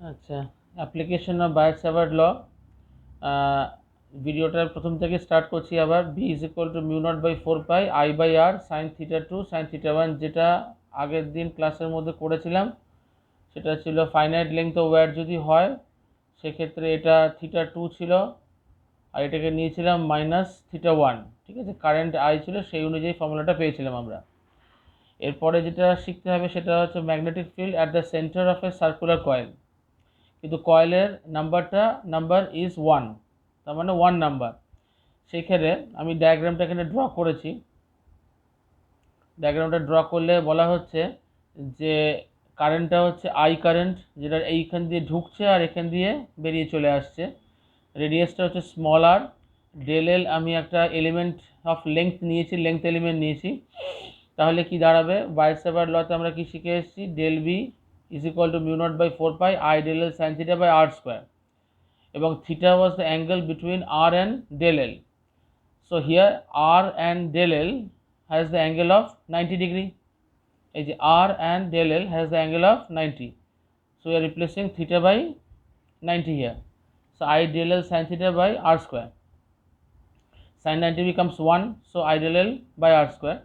আচ্ছা, application of Biot Savart law. ভিডিওটা প্রথম থেকে স্টার্ট করছি আবার। B is equal to mu naught by four pi I by R sine theta two sine theta one, যেটা আগের দিন ক্লাসের মধ্যে করেছিলাম। সেটা ছিল ফাইনাইট লেংথ অফ ওয়্যার যদি হয় সেক্ষেত্রে এটা থিটা টু ছিল, আর এটাকে নিয়েছিলাম মাইনাস থিটা ওয়ান। ঠিক আছে, কারেন্ট আই ছিল, সেই অনুযায়ী ফর্মুলাটা পেয়েছিলাম আমরা। এরপরে যেটা শিখতে হবে সেটা হচ্ছে magnetic field at the centre of A circular coil. কিন্তু কয়েলের নাম্বার ইজ ওয়ান, তার মানে ওয়ান নাম্বার। সেইখানে আমি ডায়াগ্রামটা এখানে ড্র করেছি। ডায়াগ্রামটা ড্র করলে বলা হচ্ছে যে কারেন্টটা হচ্ছে আই কারেন্ট, যেটা এইখান দিয়ে ঢুকছে আর এখান দিয়ে বেরিয়ে চলে আসছে। রেডিয়াসটা হচ্ছে স্মল আর। ডেল এল আমি একটা এলিমেন্ট অফ লেংথ নিয়েছি, লেংথ এলিমেন্ট নিয়েছি। তাহলে কি দাঁড়াবে? বায়ার স্যাভার্ট লতে আমরা কি শিখে এসেছি? Del B is equal to mu naught by four pi I del L sine theta by R square, এবং theta was the angle between R and del L. So here R and del L has the angle of 90 degree. R and del L has the angle of 90. So we are replacing theta by 90 here. So I del L sin theta by R square. Sin 90 becomes 1. So I del L by R square.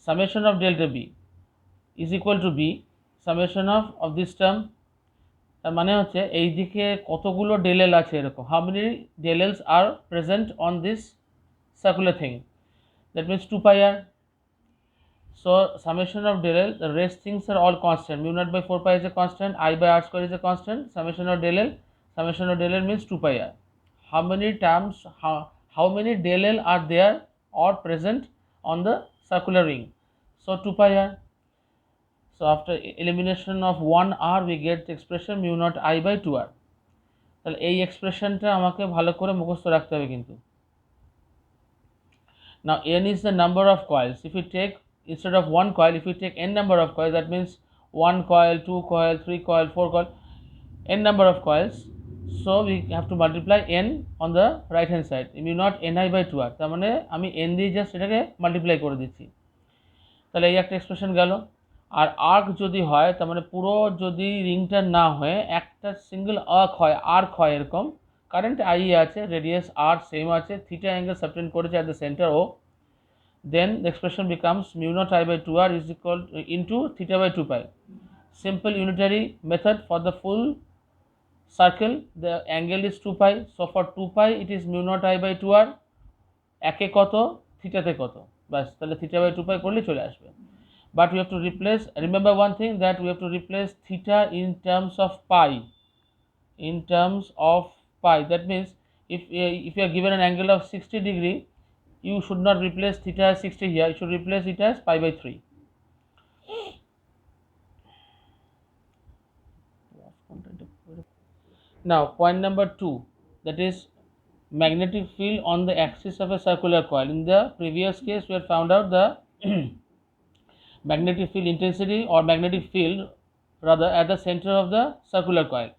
Summation of delta B is equal to B summation of this term. তার মানে হচ্ছে এই দিকে কতগুলো del L আছে এরকম, how many del Ls are present on this circular thing, that means 2 pi r. So summation of del L, the rest things are all constant. Mu naught by 4 pi is a constant, I by r square is a constant. Summation of del L means 2 pi r. How many terms, how many del L are there or present on the circular ring? So 2 pi r. So after elimination of 1 r we get the expression mu naught I by 2 r. তাহলে এই এক্সপ্রেশনটা আমাকে ভালো করে মুখস্থ রাখতে হবে কিন্তু। Now n is the number of coils. If you take, instead of one coil, if you take n number of coils, that means 1 coil, 2 coil, 3 coil, 4 coil, n number of coils. So we have to multiply n on the right hand side. Mu not ni by 2r, তার মানে আমি n দিয়ে just এটাকে multiply করে দিচ্ছি। তাহলে এই একটা এক্সপ্রেশন গেল। আর আর্ক যদি হয়, তার মানে পুরো যদি রিংটা না হয়ে একটা সিঙ্গেল আর্ক হয় এরকম, কারেন্ট আই আছে, রেডিয়াস আর সেম আছে, থিটা অ্যাঙ্গেল সাবটেন্ড করেছে অ্যাট দ্য সেন্টার ও, then the expression becomes mu naught I by 2r is equal to into theta by 2 pi. Simple unitary method for the full circle. The angle is 2 pi, so for 2 pi it is mu naught I by 2r, একে কত, থিটাতে কত, বাস তাহলে theta by 2 pi করলে চলে আসবে। But we have to replace, remember one thing, that we have to replace theta in terms of pi. In terms of pi, that means if you are given an angle of 60 degree, you should not replace theta as 60 here, you should replace it as pi by 3. Now point number 2, that is magnetic field on the axis of a circular coil. In the previous case we had found out the magnetic field intensity or magnetic field rather at the center of the circular coil.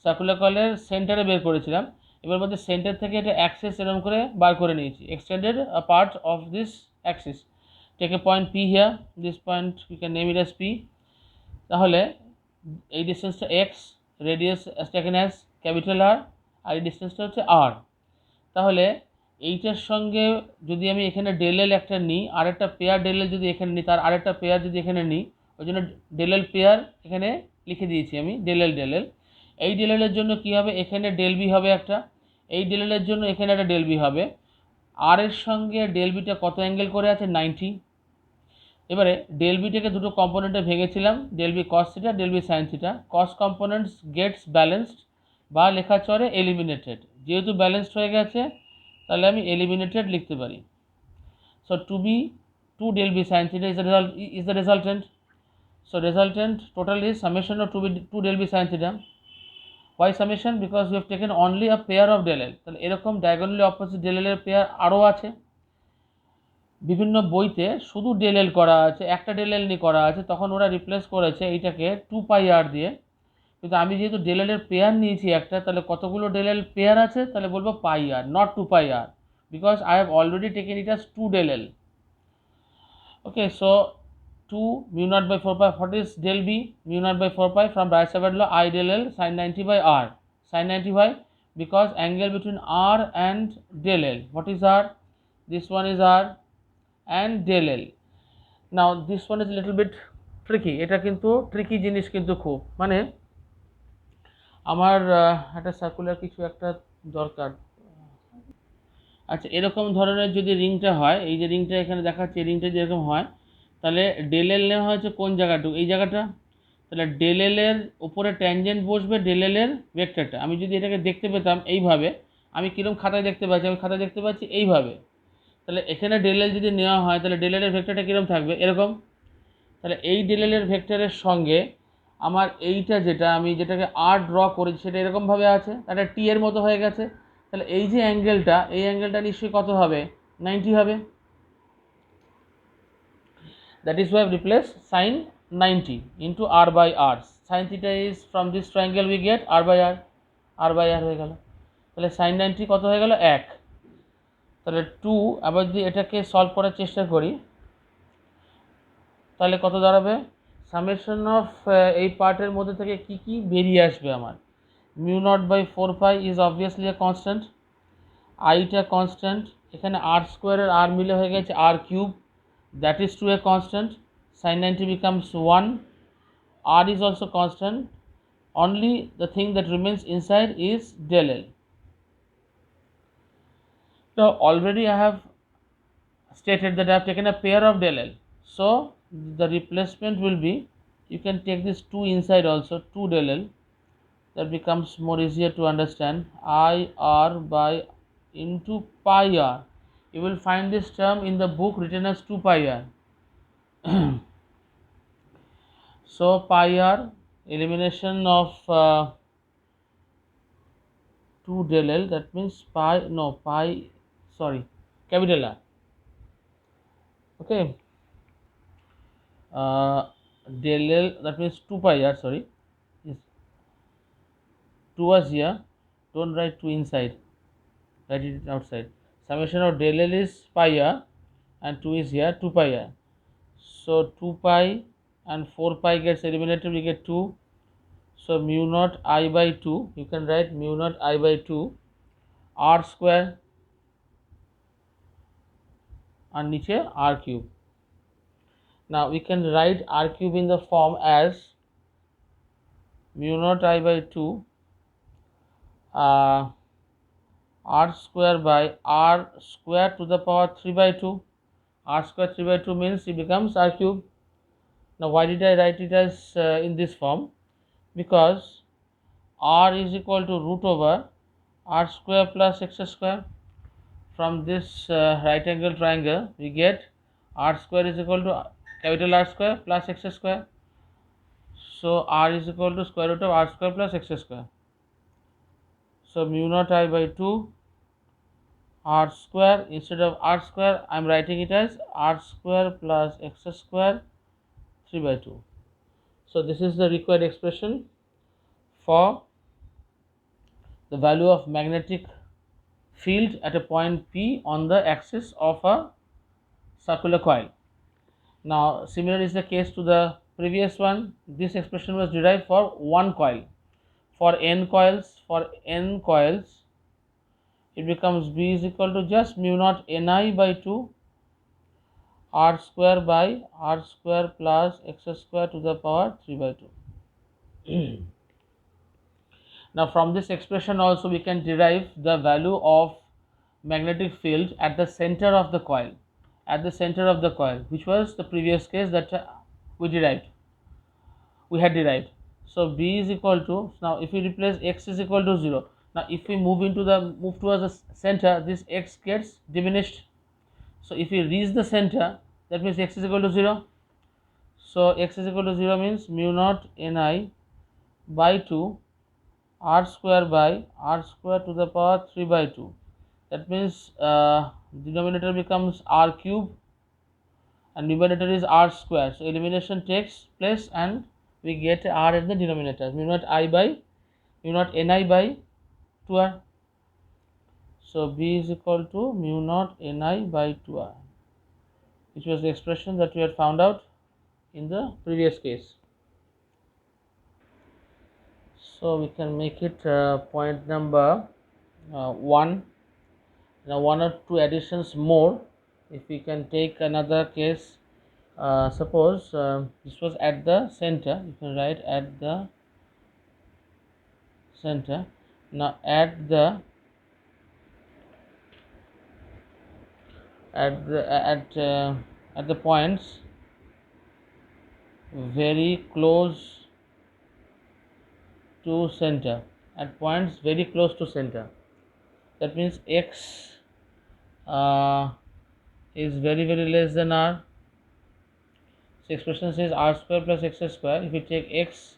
Circular coil এর সেন্টারে বের করেছিলাম, এবার মধ্যে centre থেকে এটা Axis এরকম করে বার করে নিয়েছি, extended a part of this axis. Take a point P here, this point we can name it as P. তাহলে এই ডিস্টেন্সটা x, radius taken as capital R, আর এই ডিস্টেন্সটা হচ্ছে R। তাহলে এইটার সঙ্গে যদি আমি এখানে ডেল এল একটা নিই, আরেকটা পেয়ার ডেল এল যদি এখানে নিই, তার আরেকটা পেয়ার যদি এখানে নিই, ওই জন্য ডেল এল পেয়ার এখানে লিখে দিয়েছি আমি, ডেল এল। এই ডেল এলের জন্য কী হবে, এখানে ডেল বি হবে একটা, এই ডেল এলের জন্য এখানে একটা ডেল বি হবে। আর এর সঙ্গে ডেল বিটা কত অ্যাঙ্গেল করে আছে? 90। এবারে ডেল বিটাকে দুটো কম্পোনেন্টে ভেঙেছিলাম, del B cos theta, del B sine theta. Cos components gets balanced বা লেখা চলে এলিমিনেটেড। যেহেতু ব্যালেন্সড হয়ে গেছে তাহলে আমি এলিমিনেটেড লিখতে পারি। So to be 2 del b sin theta is the resultant. So resultant total is summation of 2 del b sin theta. Why summation? Because we have taken only a pair of del l. তাহলে এরকম diagonally opposite del l এর pair আরও আছে, বিভিন্ন বইতে শুধু del এল করা আছে, একটা ডেল এল নিয়ে করা আছে, তখন ওরা রিপ্লেস করেছে এইটাকে 2 pi r দিয়ে। কিন্তু আমি যেহেতু ডেল এল এর পেয়ার নিয়েছি একটা, তাহলে কতগুলো ডেল এল পেয়ার আছে, তাহলে বলবো পাই আর, not 2 pi r, because I have already taken it as 2 del L. Okay, so 2 mu naught by 4 pi. What is del B? Mu naught by 4 pi from Bryce-Savart law, I del L sin 90 by R. Sin 90 why? Because angle between R and del L. What is R? This one is R and del L. Now this one is a little bit tricky. এটা কিন্তু tricky জিনিস কিন্তু খুব, মানে আমার একটা circular কিছু একটা দরকার। আচ্ছা, এরকম ধরনের যদি রিংটা হয়, এই যে রিংটা এখানে দেখাচ্ছে, এই রিংটা যেরকম হয়, তাহলে ডেল এল নেওয়া হয়েছে কোন জায়গাটুকু, এই জায়গাটা। তাহলে ডেল এল এর উপরে ট্যানজেন্ট বসবে ডেল এল এর ভেক্টরটা। আমি যদি এটাকে দেখতে পেতাম এইভাবে, আমি কীরকম খাতায় দেখতে পাচ্ছি, আমি খাতায় দেখতে পাচ্ছি এইভাবে। তাহলে এখানে ডেল এল যদি নেওয়া হয়, তাহলে ডেল এল এর ভেক্টরটা কীরকম থাকবে, এরকম। তাহলে এই ডেল এল এর ভেক্টরের সঙ্গে আমার এইটা যেটা আমি যেটাকে আর ড্র করেছি সেটা এরকমভাবে আছে, তাহলে টি এর মতো হয়ে গেছে। তাহলে এই যে অ্যাঙ্গেলটা, এই অ্যাঙ্গেলটা নিশ্চয়ই কত হবে, 90 হবে। That is why I replace sin 90 into r by r. Sin theta is from this triangle we get r by r, r by r হয়ে গেল। তাহলে sin 90 কত হয়ে গেল, 1। তাহলে 2, আবার যদি এটাকে সলভ করার চেষ্টা করি তাহলে কত দাঁড়াবে, সামেশন অফ এই পার্টের মধ্যে থেকে কি কি বেরিয়ে আসবে আমার। Mu naught by 4 pi is obviously a constant, আইটা কনস্ট্যান্ট, এখানে আর স্কোয়ারের আর মিলে হয়ে গেছে R cube, that is to a constant, sin 90 becomes 1, r is also constant, only the thing that remains inside is del L. Now already I have stated that I have taken a pair of del L, so the replacement will be, you can take this 2 inside also, 2 del L, that becomes more easier to understand, I r by into pi r. You will find this term in the book written as 2 pi r. So pi r, elimination of 2 del L, that means capital R. Okay, del L, that means 2 pi r, sorry, yes. 2 was here, don't write 2 inside, write it outside. Summation of del L is pi r and 2 is here, 2 pi r. So 2 pi and 4 pi gets eliminated, we get 2. So mu naught I by 2, you can write mu naught I by 2 r square and niche r cube. Now we can write r cube in the form as mu naught I by 2 r square by r square to the power 3 by 2. R square 3 by 2 means it becomes r cube. Now why did I write it as in this form? Because r is equal to root over r square plus x square. From this right angle triangle we get r square is equal to capital R square plus x square. So r is equal to square root of r square plus x square. So mu naught I by 2 r square, instead of r square I am writing it as r square plus x square 3 by 2. So this is the required expression for the value of magnetic field at a point P on the axis of a circular coil. Now similar is the case to the previous one. This expression was derived for one coil. For n coils it becomes B is equal to just mu naught Ni by 2 r square by r square plus x square to the power 3 by 2. Now from this expression also we can derive the value of magnetic field at the center of the coil, which was the previous case that we had derived. So B is equal to, now if we replace x is equal to 0, now if we move towards the center, this x gets diminished. So if we reach the center, that means x is equal to 0. So x is equal to 0 means mu naught Ni by 2 r square by r square to the power 3 by 2. That means denominator becomes r cube and numerator is r square. So elimination takes place and we get r at the denominator, mu naught Ni by 2r. So B is equal to mu naught Ni by 2r, which was the expression that we had found out. in the previous case. So we can make it point number 1. Now one or two additions more. If we can take another case, suppose this was at the center, you can write at the center. Now at the points very close to center, at points very close to center, that means x is very less than r. So expression says r square plus x square. If we take x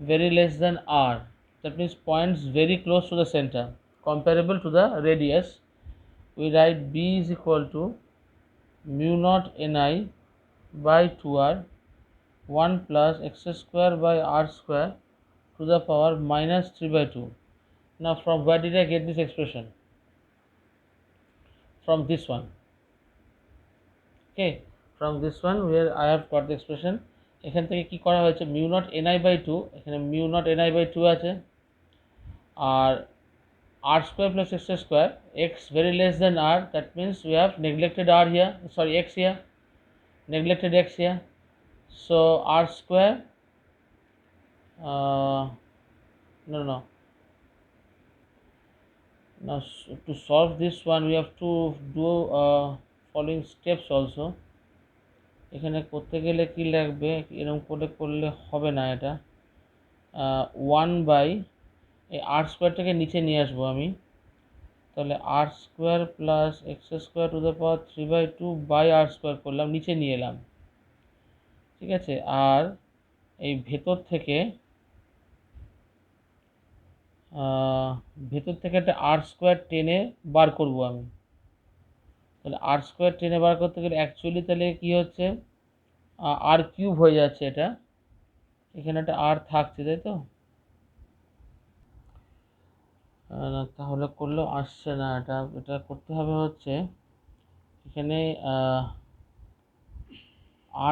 very less than r, that means points very close to the center, comparable to the radius, we write b is equal to mu naught ni by 2r 1 plus x square by r square to the power minus 3 by 2. Now from where did I get this expression? From this one. Okay, from this one where I have got the expression. এখান থেকে কি করা হয়েছে, mu naught ni by 2, এখানে mu naught ni by 2 আছে, আর r square plus x square, x very less than r, that means we have neglected r here, sorry x here, neglected x here. So r square no. Now to solve this one we have to do following steps also. এখানে করতে গেলে কি লাগবে, এরকম করে করলে হবে না, এটা 1 বাই এই r স্কোয়ারটাকে নিচে নিয়ে আসবো আমি, তাহলে r square plus x square to the power 3 by 2 by r square করলাম, নিচে নিয়ে এলাম, ঠিক আছে। আর এই ভেতর থেকে একটা r স্কোয়ার টেনে বার করব আমি, তাহলে r স্কোয়ার টেনে বার করতে গেলে অ্যাকচুয়ালি তাহলে কি হচ্ছে, r কিউব হয়ে যাচ্ছে, এটা এখানে একটা r থাকছে, তাই তো, তাহলে করলেও আসছে না, এটা করতে হবে হচ্ছে এখানে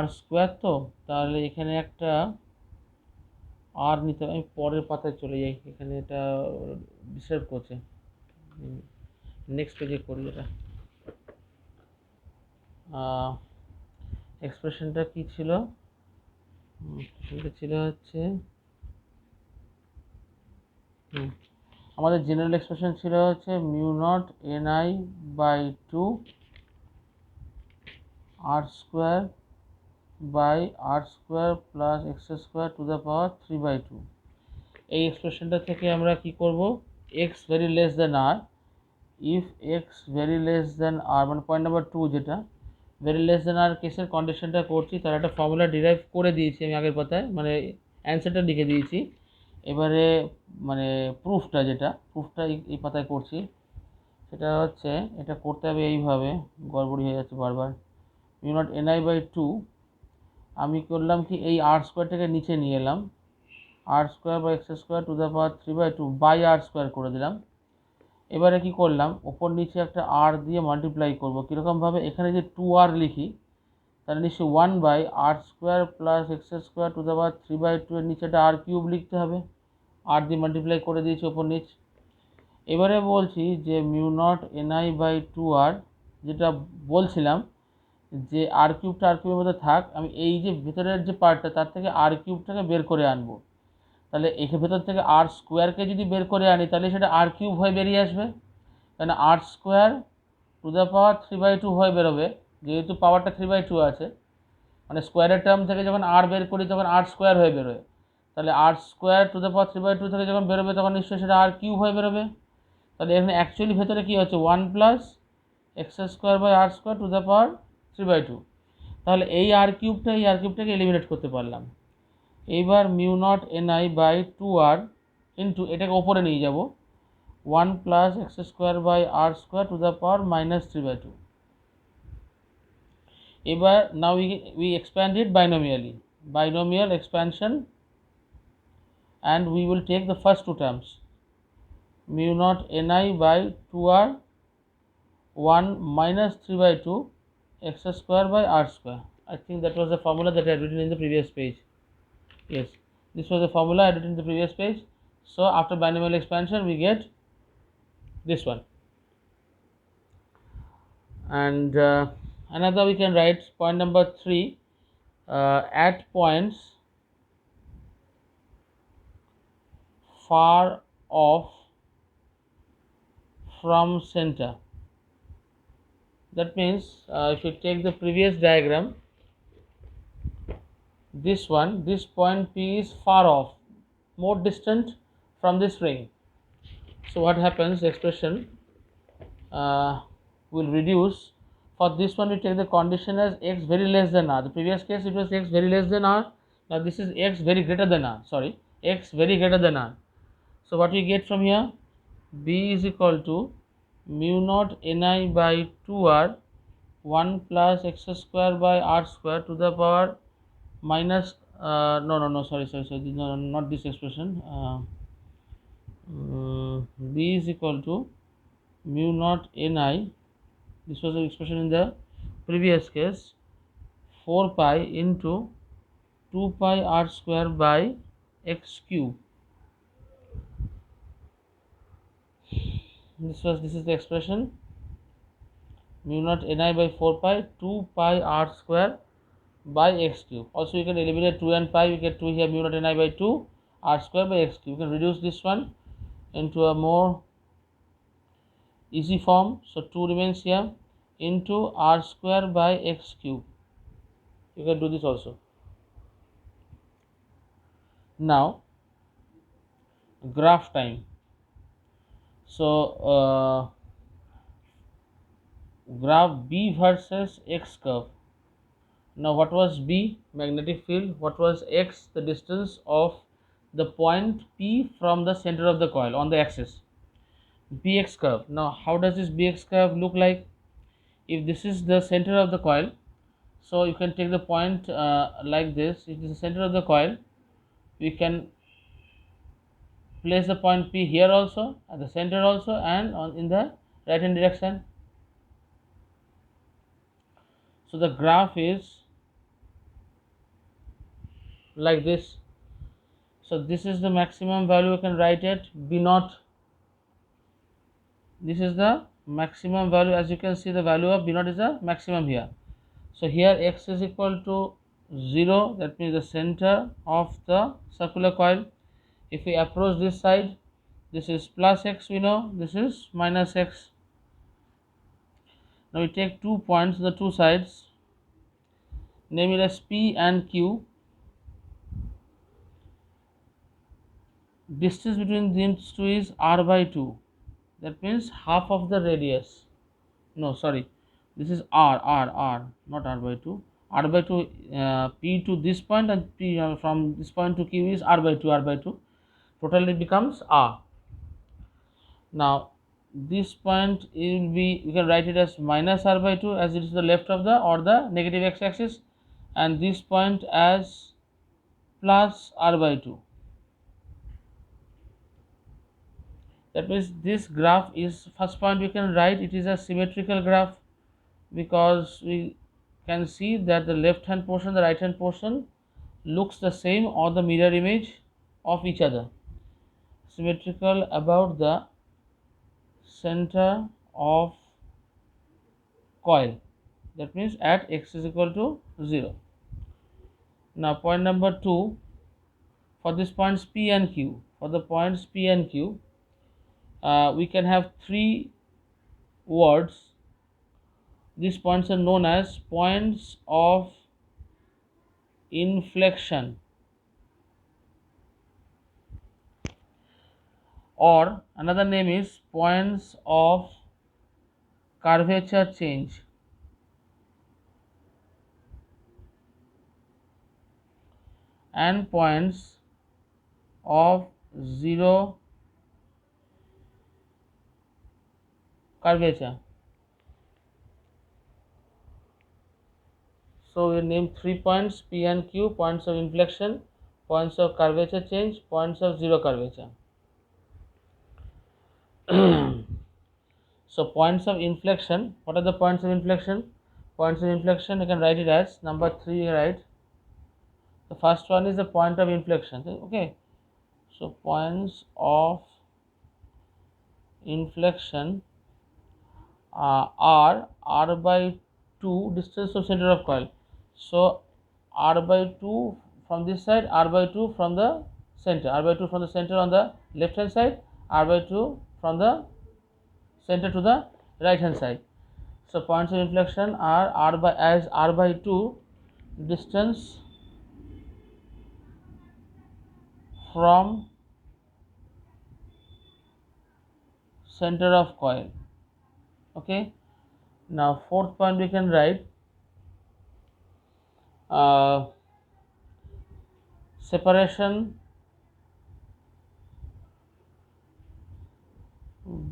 r স্কোয়ার, তো তাহলে এখানে একটা r নিতে হবে। আমি পরের পাতায় চলে যাই, এখানে এটা ডিস্টার্ব করছে, নেক্সট পেজে করি। এটা এক্সপ্রেশনটা কি ছিল, ছিল হচ্ছে আমাদের জেনারেল এক্সপ্রেশন ছিল হচ্ছে mu naught ni by 2 r square by r square plus x square to the power 3 by 2। এই এক্সপ্রেশনটা থেকে আমরা কি করব, x very less than r, if x very less than r, মানে পয়েন্ট নাম্বার 2 যেটা ভেরি লেস দেন আর কেসের কন্ডিশনটা করছি, তার একটা ফর্মুলা ডিরাইভ করে দিয়েছি আমি আগের পাতায়, মানে অ্যান্সারটা লিখে দিয়েছি। এবারে মানে প্রুফটা এই পাতায় করছি, সেটা হচ্ছে এটা করতে হবে এইভাবে, গড়বড়ি হয়ে যাচ্ছে বারবার। মিউ নট ni বাই 2 আমি করলাম কি, এই r স্কোয়ারটাকে নিচে নিয়ে এলাম, r স্কোয়ার বা x square to the power 3 by 2 by r square করে দিলাম। এবারে কি করলাম, ওপর নিচে একটা r দিয়ে মাল্টিপ্লাই করব, কীরকমভাবে, এখানে যে 2r লিখি তাহলে নিশ্চয়ই 1 by r square plus x square to the power 3 by 2 এর নিচে একটা r কিউব লিখতে হবে, r দিয়ে মাল্টিপ্লাই করে দিয়েছি ওপর নিচ। এবারে বলছি যে mu naught ni by 2r, যেটা বলছিলাম যে r কিউবের মধ্যে থাক, আমি এই যে ভেতরের যে পার্টটা তার থেকে r কিউবটাকে বের করে আনবো, তাহলে এখানে ভেতর থেকে r স্কোয়ারকে যদি বের করে আনি তাহলে সেটা r কিউব হয়ে বেরিয়ে আসবে, কারণ r square to the power 3 by 2 হয়ে বেরোবে, যেহেতু পাওয়ারটা 3 বাই 2 আছে, মানে স্কোয়ারের টার্ম থেকে যখন r বের করি তখন r স্কোয়ার হয়ে বেরোয়, তাহলে r square to the power 3 by 2 থেকে যখন বেরোবে তখন নিশ্চয়ই সেটা r কিউব হয়ে বেরোবে। তাহলে এখানে অ্যাকচুয়ালি ভেতরে কী হচ্ছে, 1 plus x square by r square to the power 3 by 2। তাহলে এই r কিউবটাকে এলিমিনেট করতে পারলাম। এইবার mu naught ni by 2r into এটাকে ওপরে নিয়ে যাব, 1 plus x square by r square to the power minus 3 by 2। এবার নাও we expand it binomial expansion, and we will take the first two terms, mu naught ni by 2r 1 minus 3 by 2 x square by r square, I think that was the formula that I had written in the previous page. Yes, this was the formula I had written in the previous page. So after binomial expansion we get this one. And another we can write point number 3, at points far off from center. That means if you take the previous diagram, this point P is far off, more distant from this ring. So what happens, the expression will reduce. For this one we take the condition as x very less than r. The previous case it was x very less than r. Now this is x very greater than r. Sorry, x very greater than r. So what we get from here, b is equal to mu naught ni by 2r 1 plus x square by r square to the power minus sorry, no, not this expression. B is equal to mu naught ni, this was the expression in the previous case, 4 pi into 2 pi r square by x cube. This is the expression, mu naught ni by 4 pi 2 pi r square by x cube. Also you can eliminate 2 and pi, you get 2 here, mu naught ni by 2 r square by x cube. You can reduce this one into a more easy form. So 2 remains here into r square by x cube. You can do this also. Now graph time. So graph B versus x curve. Now what was B? Magnetic field. What was x? The distance of the point P from the center of the coil on the axis. Bx curve. Now how does this Bx curve look like? If this is the center of the coil, so you can take the point like this. If this is the center of the coil, we can place the point P here also, at the center also, and in the right hand direction. So the graph is like this. So this is the maximum value, you can write it B naught. This is the maximum value. As you can see, the value of B naught is the maximum here. So here x is equal to 0, that means the center of the circular coil. If we approach this side, this is plus x, we know, this is minus x. Now we take 2 points on the two sides, name it as P and Q. Distance between these two is r by 2, that means half of the radius. No, sorry, this is r, not r by 2. R by 2, P to this point, and P from this point to Q is r by 2. Total it becomes r. Now this point will be, you can write it as minus r by 2 as it is the left of the or the negative x axis, and this point as plus r by 2. That means this graph is, first point we can write it is a symmetrical graph, because we can see that the left hand portion, the right hand portion looks the same or the mirror image of each other. Symmetrical about the center of coil, that means at x is equal to 0. Now point number 2, for these points P and Q, for the points P and Q, we can have 3 words. These points are known as points of inflection, or another name is points of curvature change. And points of zero curvature. So we name 3 points P and Q: points of inflection, points of curvature change, points of zero curvature. So points of inflection, what are the points of inflection? Points of inflection, you can write it as number 3, right? The first one is the point of inflection. Okay, so points of inflection are r by 2 distance to center of coil. So r by 2 from this side, r by 2 from the center, r by 2 from the center on the left hand side, r by 2 from the center to the right hand side. So points of inflection are r by 2 distance from center of coil. Okay, now fourth point we can write separation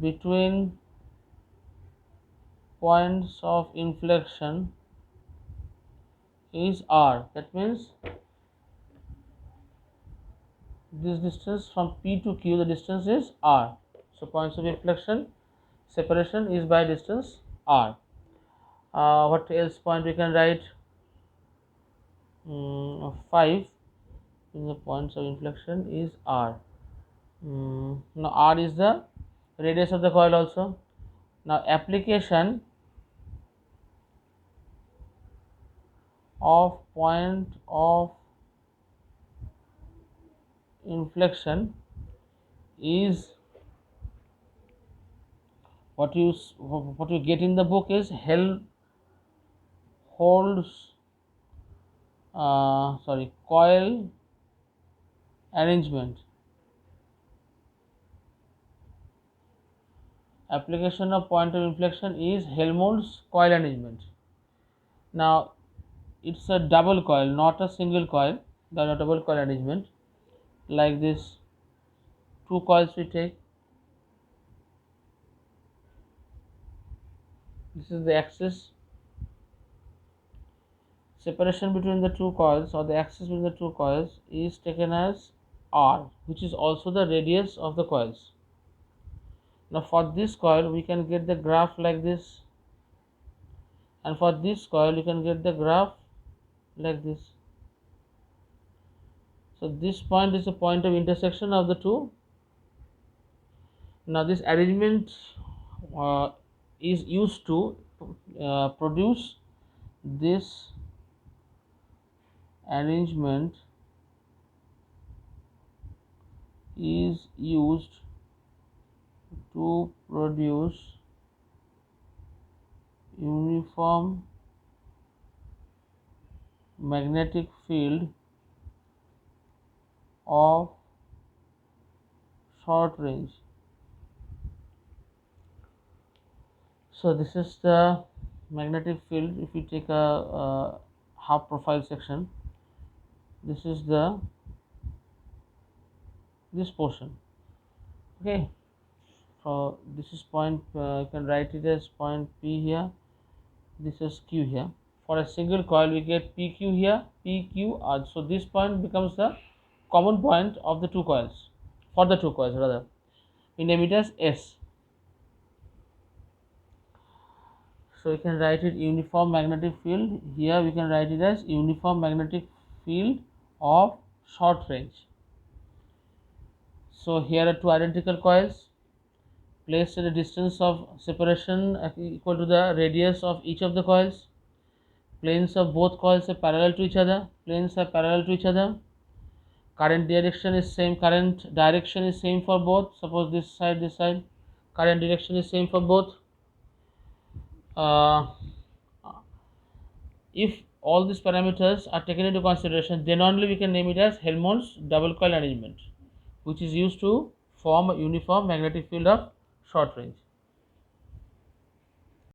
between points of inflection is r. That means this distance from P to Q, the distance is r. So points of inflection separation is by distance r. What else point we can write? 5 in the points of inflection is r. Now r is the radius of the coil also. Now application of point of inflection is what you get in the book is coil arrangement. Application of point of inflection is Helmholtz coil arrangement. Now it's a double coil, not a single coil. The double coil arrangement, like this, 2 coils we take. This is the axis. Separation between the 2 coils, or the axis between the 2 coils, is taken as r, which is also the radius of the coils. Now for this coil we can get the graph like this, and for this coil you can get the graph like this. So this point is the point of intersection of the two. Now this arrangement is used to produce this arrangement is used to produce uniform magnetic field of short range. So this is the magnetic field. If you take a half profile section, this is this portion. Okay, so this is point, you can write it as point P here, this is Q here. For a single coil we get PQ here, PQR. So this point becomes the common point of the 2 coils, for the 2 coils rather. We name it as S. So we can write it uniform magnetic field. Here we can write it as uniform magnetic field of short range. So here are 2 identical coils placed at a distance of separation equal to the radius of each of the coils. Planes of both coils are parallel to each other. Planes are parallel to each other. Current direction is same. Current direction is same for both. Suppose this side, this side. Current direction is same for both. If all these parameters are taken into consideration, then only we can name it as Helmholtz double coil arrangement, which is used to form a uniform magnetic field of short range.